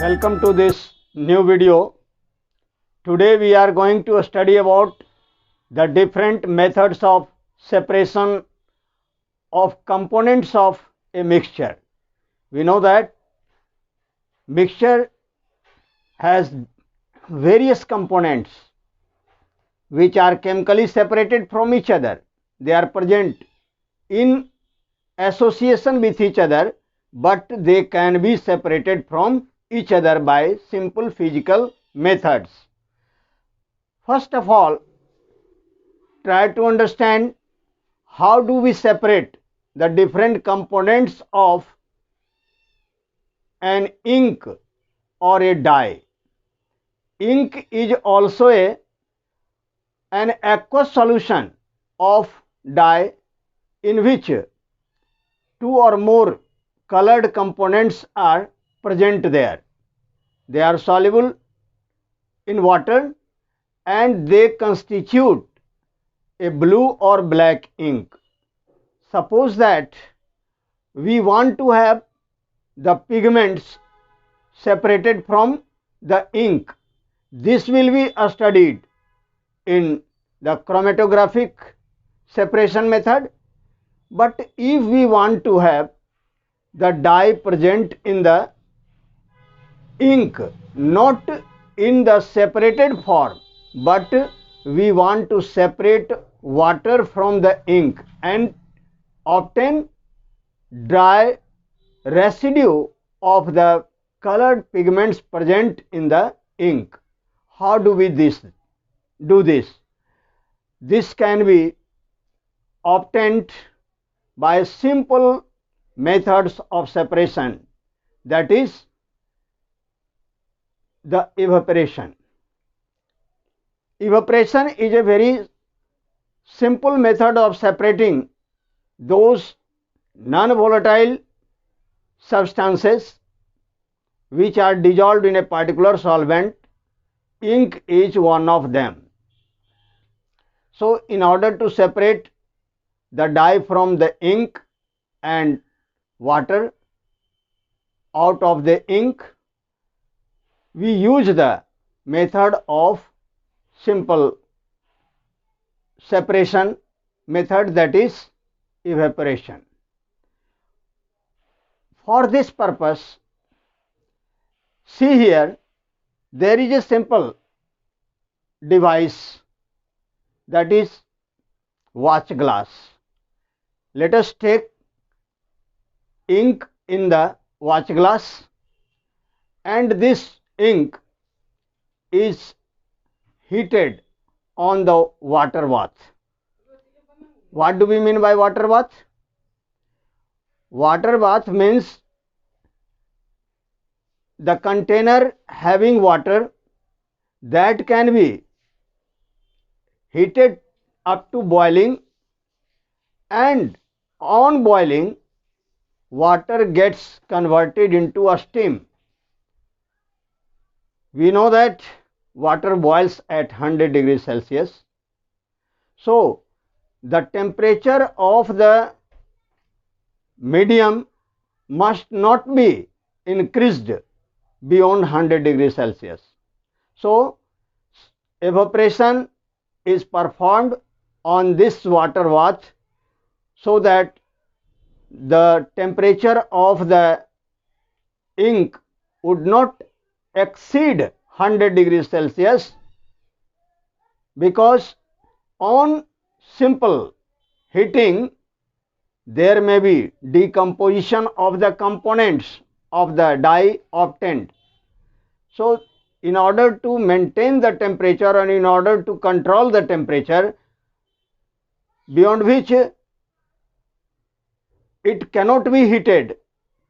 Welcome to this new video. Today we are going to study about the different methods of separation of components of a mixture. We know that mixture has various components which are chemically separated from each other. They are present in association with each other, but they can be separated from each other by simple physical methods. First of all, try to understand how do we separate the different components of an ink or a dye. Ink is also an aqueous solution of dye in which two or more colored components are present there. They are soluble in water and they constitute a blue or black ink. Suppose that we want to have the pigments separated from the ink. This will be studied in the chromatographic separation method. But if we want to have the dye present in the ink, not in the separated form, but we want to separate water from the ink and obtain dry residue of the colored pigments present in the ink. How do we do this? This can be obtained by simple methods of separation, that is the evaporation. Evaporation is a very simple method of separating those non-volatile substances which are dissolved in a particular solvent. Ink is one of them. So, in order to separate the dye from the ink and water out of the ink, we use the method of simple separation method, that is evaporation. For this purpose, see here, there is a simple device, that is watch glass. Let us take ink in the watch glass, and this ink is heated on the water bath. What do we mean by water bath? Water bath means the container having water that can be heated up to boiling, and on boiling water gets converted into a steam. We know that water boils at 100 degrees Celsius. So, the temperature of the medium must not be increased beyond 100 degrees Celsius. So, evaporation is performed on this water bath so that the temperature of the ink would not exceed 100 degrees Celsius, because on simple heating there may be decomposition of the components of the dye obtained. So, in order to maintain the temperature and in order to control the temperature beyond which it cannot be heated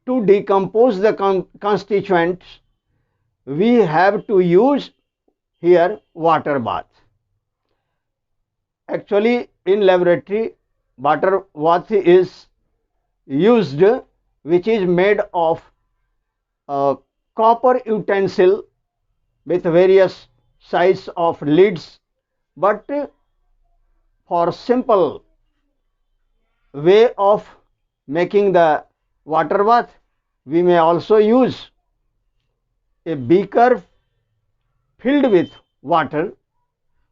to decompose the constituents, we have to use here water bath. Actually, in laboratory, water bath is used, which is made of a copper utensil with various size of lids, but for simple way of making the water bath, we may also use a beaker filled with water.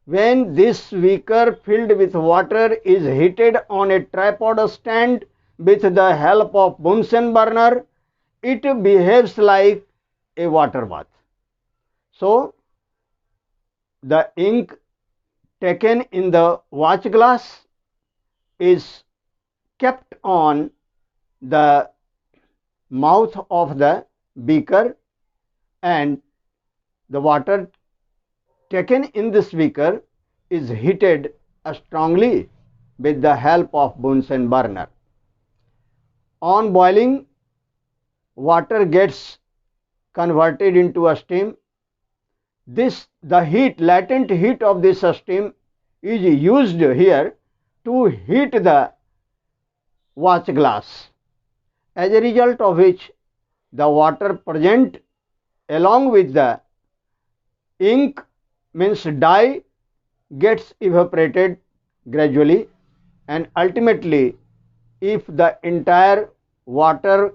When this beaker filled with water is heated on a tripod stand with the help of Bunsen burner, it behaves like a water bath. So, the ink taken in the watch glass is kept on the mouth of the beaker, and the water taken in this beaker is heated strongly with the help of Bunsen burner. On boiling, water gets converted into a steam. The latent heat of this steam is used here to heat the watch glass, as a result of which the water present along with the ink, means dye, gets evaporated gradually, and ultimately if the entire water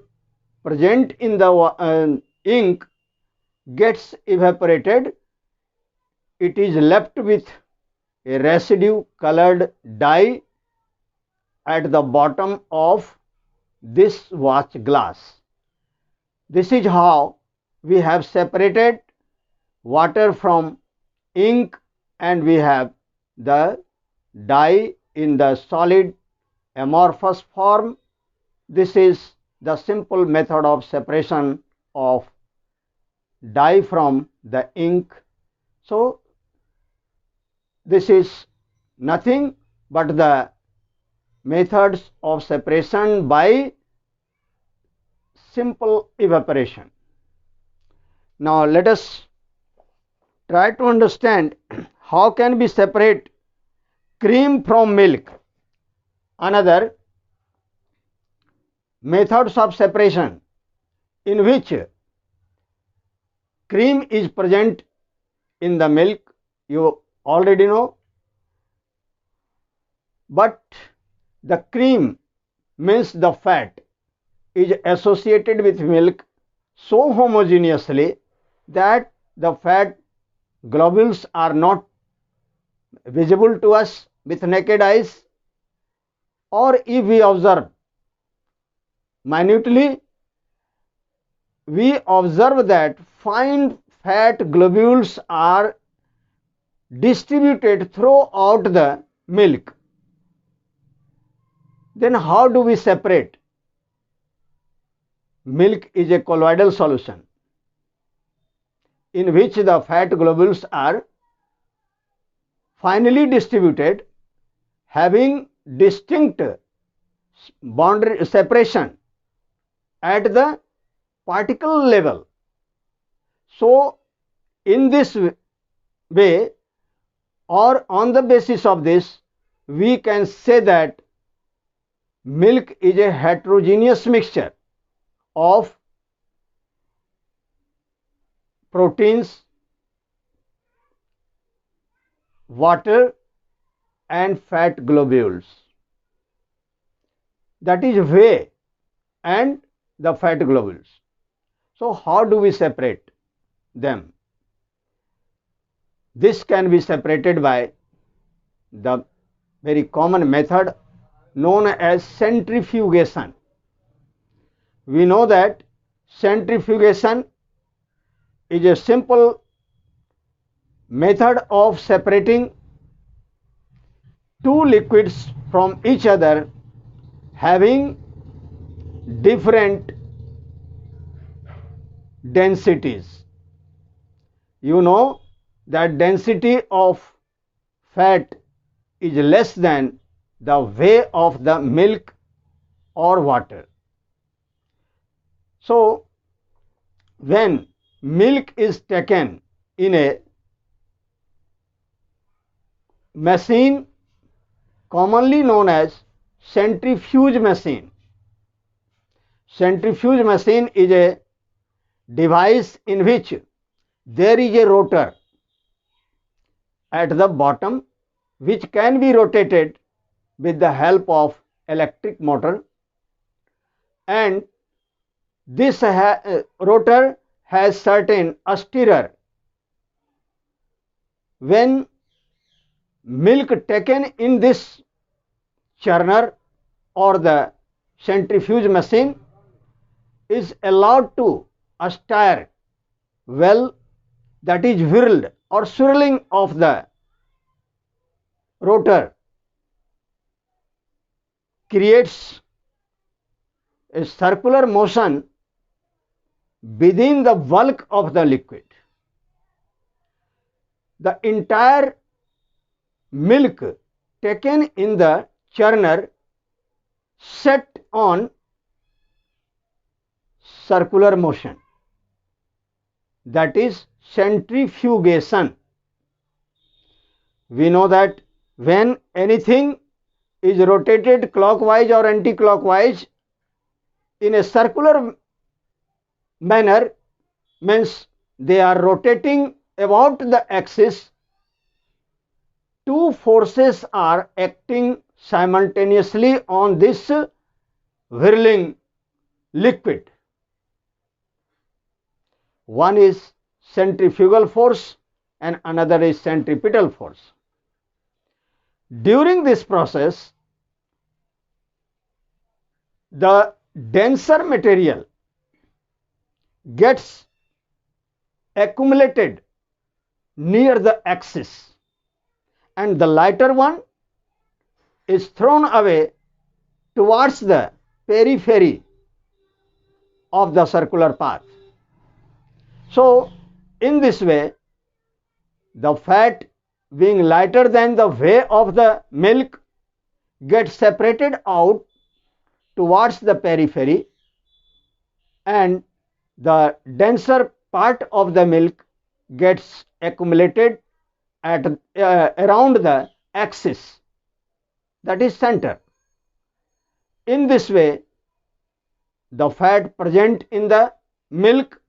present in the ink gets evaporated, it is left with a residue colored dye at the bottom of this watch glass. This is how we have separated water from ink, and we have the dye in the solid amorphous form. This is the simple method of separation of dye from the ink. So, this is nothing but the methods of separation by simple evaporation. Now, let us try to understand how can we separate cream from milk. Another methods of separation in which cream is present in the milk, you already know, but the cream, means the fat, is associated with milk so homogeneously that the fat globules are not visible to us with naked eyes, or if we observe minutely, we observe that fine fat globules are distributed throughout the milk. Then how do we separate? Milk is a colloidal solution in which the fat globules are finely distributed, having distinct boundary separation at the particle level. So, in this way, or on the basis of this, we can say that milk is a heterogeneous mixture of proteins, water, and fat globules. That is whey and the fat globules. So, how do we separate them? This can be separated by the very common method known as centrifugation. We know that centrifugation is a simple method of separating two liquids from each other having different densities. You know that density of fat is less than the whey of the milk or water. So, when milk is taken in a machine commonly known as centrifuge machine, centrifuge machine is a device in which there is a rotor at the bottom which can be rotated with the help of electric motor, and this rotor has certain a stirrer. When milk taken in this churner or the centrifuge machine is allowed to stir well, that is whirled or swirling of the rotor creates a circular motion within the bulk of the liquid. The entire milk taken in the churner set on circular motion, that is centrifugation. We know that when anything is rotated clockwise or anti-clockwise in a circular manner, means they are rotating about the axis, two forces are acting simultaneously on this whirling liquid. One is centrifugal force and another is centripetal force. During this process, the denser material gets accumulated near the axis and the lighter one is thrown away towards the periphery of the circular path. So, in this way, the fat being lighter than the way of the milk gets separated out towards the periphery, and the denser part of the milk gets accumulated at around the axis, that is center. In this way, the fat present in the milk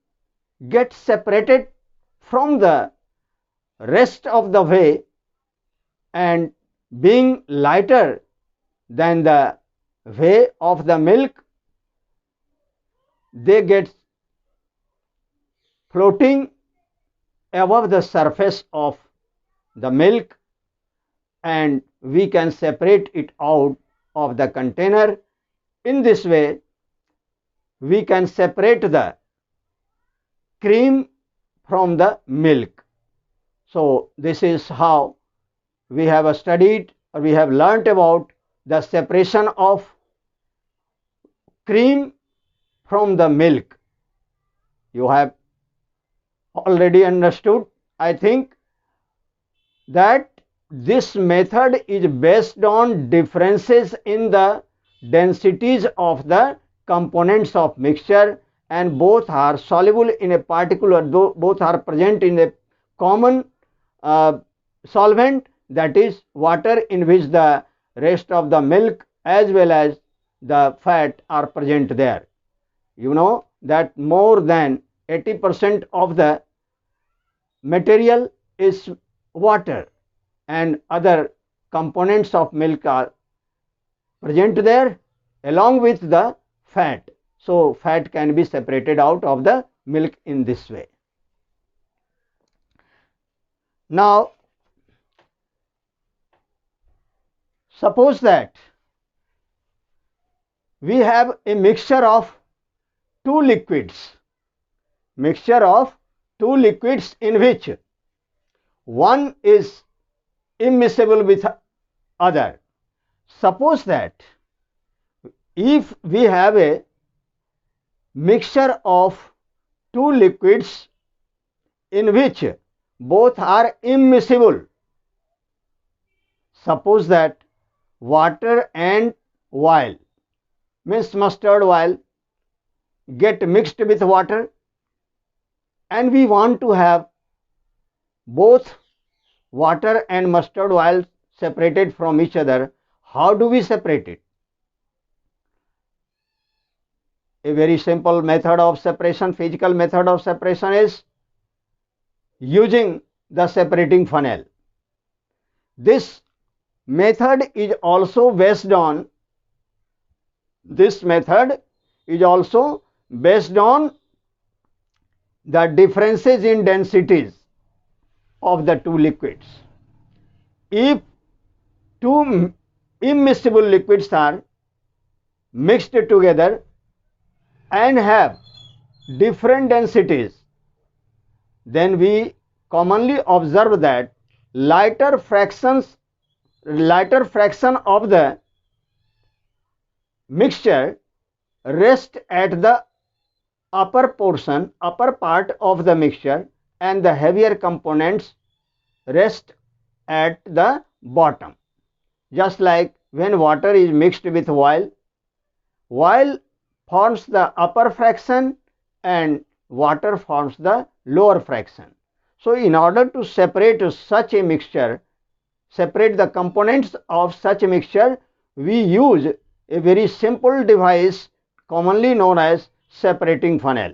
gets separated from the rest of the way, and being lighter than the way of the milk, they get floating above the surface of the milk, and we can separate it out of the container. In this way, we can separate the cream from the milk. So, this is how we have studied or we have learnt about the separation of cream from the milk. You have already understood, I think, that this method is based on differences in the densities of the components of mixture, and both are soluble in a particular, both are present in a common solvent, that is water, in which the rest of the milk as well as the fat are present there. You know that more than 80% of the material is water and other components of milk are present there along with the fat. So, fat can be separated out of the milk in this way. Now, suppose that we have a mixture of two liquids in which one is immiscible with other. Suppose that if we have a mixture of two liquids in which both are immiscible, suppose that water and oil, means mustard oil, get mixed with water, and we want to have both water and mustard oil separated from each other. How do we separate it? A very simple method of separation, physical method of separation, is using the separating funnel. This method is also based on the differences in densities of the two liquids. If two immiscible liquids are mixed together and have different densities, then we commonly observe that lighter fraction of the mixture rest at the upper part of the mixture, and the heavier components rest at the bottom. Just like when water is mixed with oil forms the upper fraction and water forms the lower fraction. So in order to separate such a mixture, separate the components of such a mixture, we use a very simple device commonly known as separating funnel.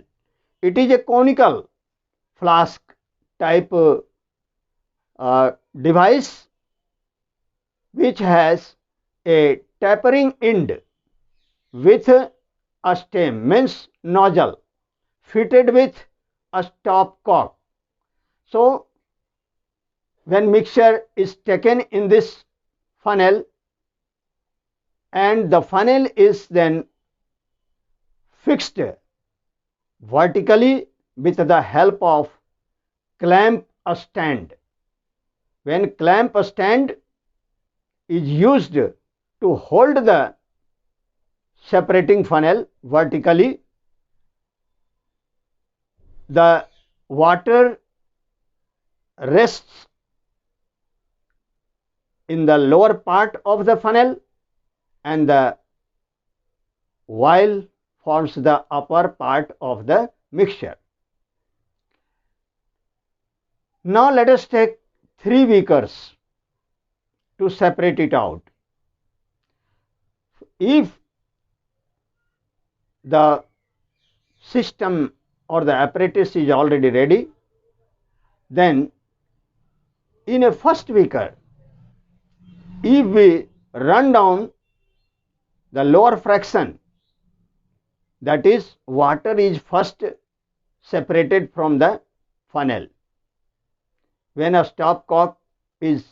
It is a conical flask type device which has a tapering end with a stem, means nozzle, fitted with a stopcock. So when mixture is taken in this funnel, and the funnel is then fixed vertically with the help of clamp stand. When clamp stand is used to hold the separating funnel vertically, the water rests in the lower part of the funnel and the oil forms the upper part of the mixture. Now let us take 3 beakers to separate it out. If the system or the apparatus is already ready, then in a first beaker, if we run down the lower fraction, that is, water is first separated from the funnel. When a stopcock is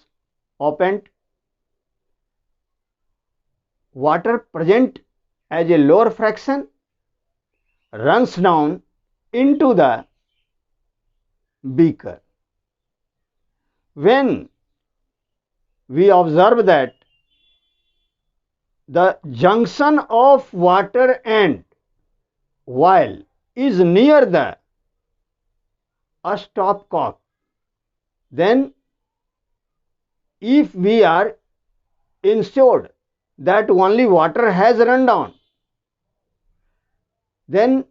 opened, water present as a lower fraction runs down into the beaker. When we observe that the junction of water and oil is near the stopcock, then if we are ensured that only water has run down, then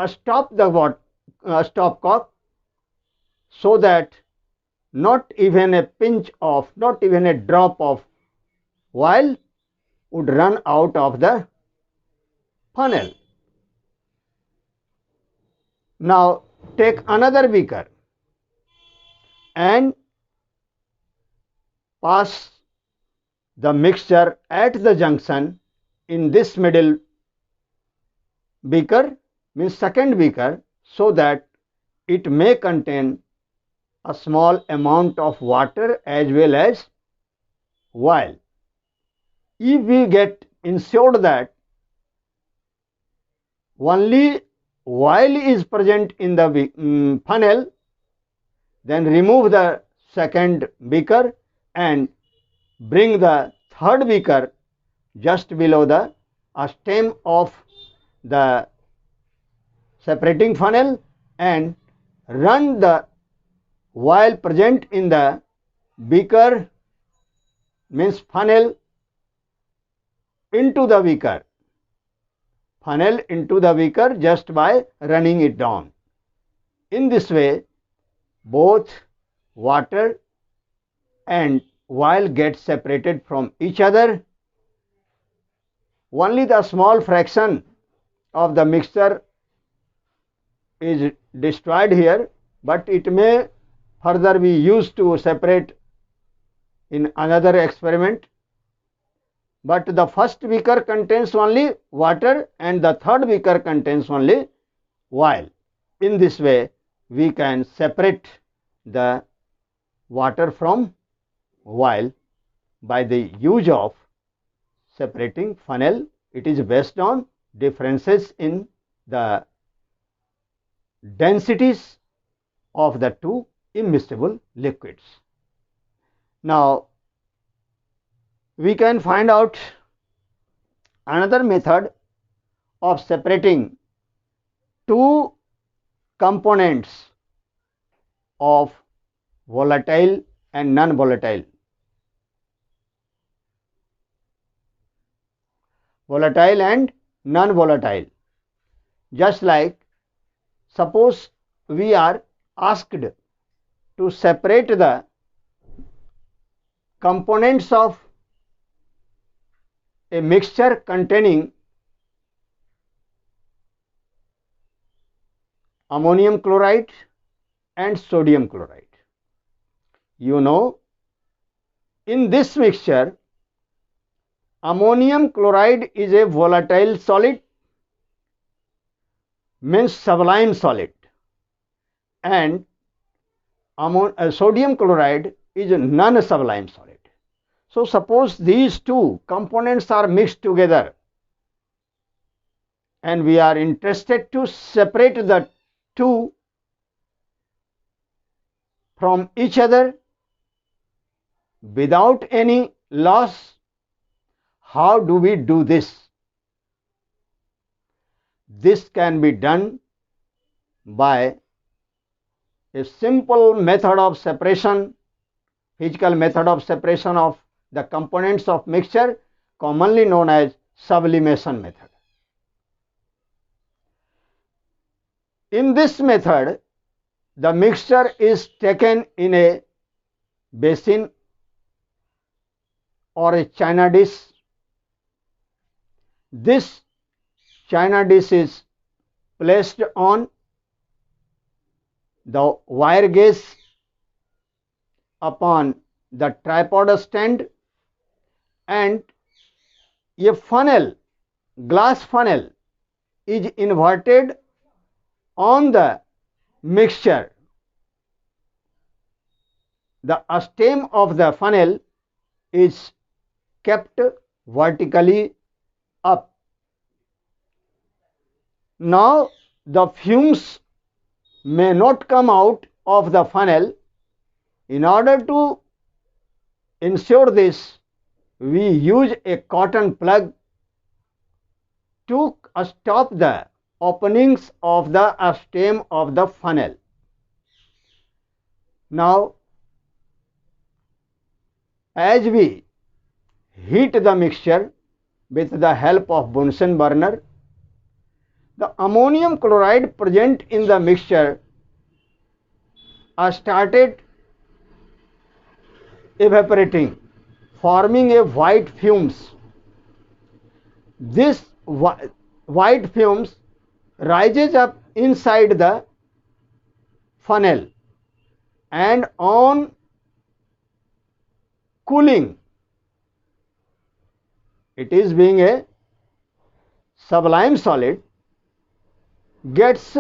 stop the stopcock so that not even a pinch of, not even a drop of oil would run out of the funnel. Now take another beaker and pass the mixture at the junction in this middle beaker, means second beaker, so that it may contain a small amount of water as well as oil. If we get ensured that only oil is present in the funnel, then remove the second beaker and bring the third beaker just below the stem of the separating funnel and run the oil present in the beaker, means funnel, into the beaker. Funnel into the beaker just by running it down. In this way, both water and oil get separated from each other. Only the small fraction of the mixture is destroyed here, but it may further be used to separate in another experiment. But the first beaker contains only water and the third beaker contains only oil. In this way, we can separate the water from oil by the use of separating funnel. It is based on differences in the densities of the two immiscible liquids. Now, we can find out another method of separating two components of volatile and non-volatile. Volatile and non-volatile. Just like, suppose we are asked to separate the components of a mixture containing ammonium chloride and sodium chloride. You know, in this mixture, ammonium chloride is a volatile solid, means sublime solid, and sodium chloride is a non-sublime solid. So, suppose these two components are mixed together and we are interested to separate the two from each other without any loss. How do we do this? This can be done by a simple method of separation, physical method of separation of the components of mixture, commonly known as sublimation method. In this method, the mixture is taken in a basin or a china dish. This china dish is placed on the wire gauge upon the tripod stand, and a funnel, glass funnel, is inverted on the mixture. The stem of the funnel is kept vertically up. Now, the fumes may not come out of the funnel. In order to ensure this, we use a cotton plug to stop the openings of the stem of the funnel. Now, as we heat the mixture with the help of Bunsen burner, the ammonium chloride present in the mixture started evaporating, forming a white fumes. This white fumes rises up inside the funnel, and on cooling, it is being a sublime solid, gets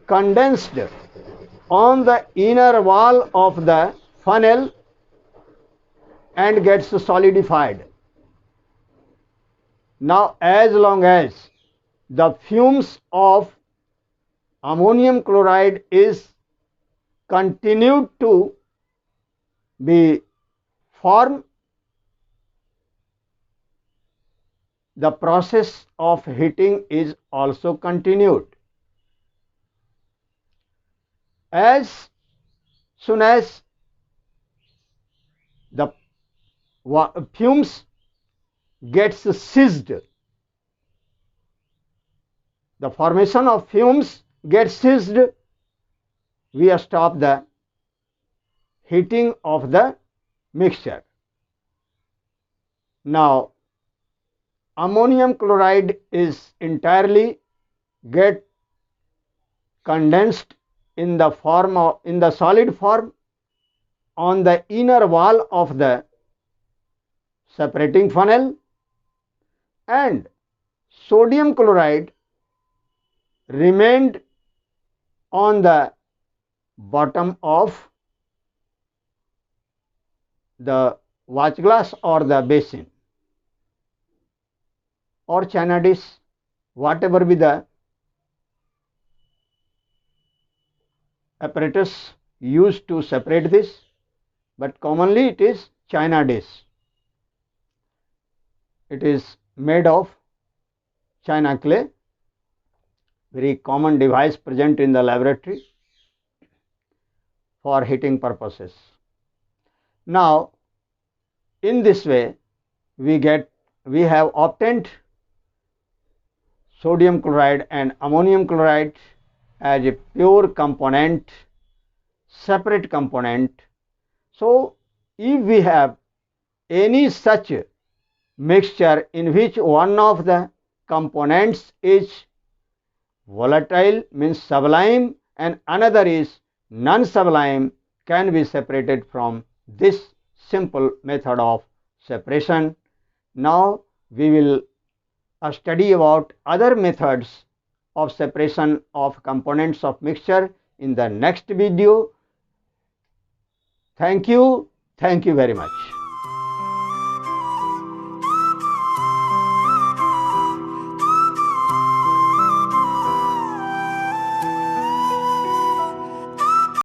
condensed on the inner wall of the funnel and gets solidified. Now, as long as the fumes of ammonium chloride is continued to be formed, the process of heating is also continued. As soon as the fumes gets ceased, the formation of fumes gets ceased, we stop the heating of the mixture. Now, ammonium chloride is entirely get condensed in the solid form on the inner wall of the separating funnel, and sodium chloride remained on the bottom of the watch glass or the basin or china dish, whatever be the apparatus used to separate this, but commonly it is china dish. It is made of china clay, very common device present in the laboratory for heating purposes. Now, in this way we have obtained sodium chloride and ammonium chloride as a pure component, separate component. So, if we have any such mixture in which one of the components is volatile, means sublime, and another is non-sublime, can be separated from this simple method of separation. Now we will study about other methods of separation of components of mixture in the next video. Thank you very much.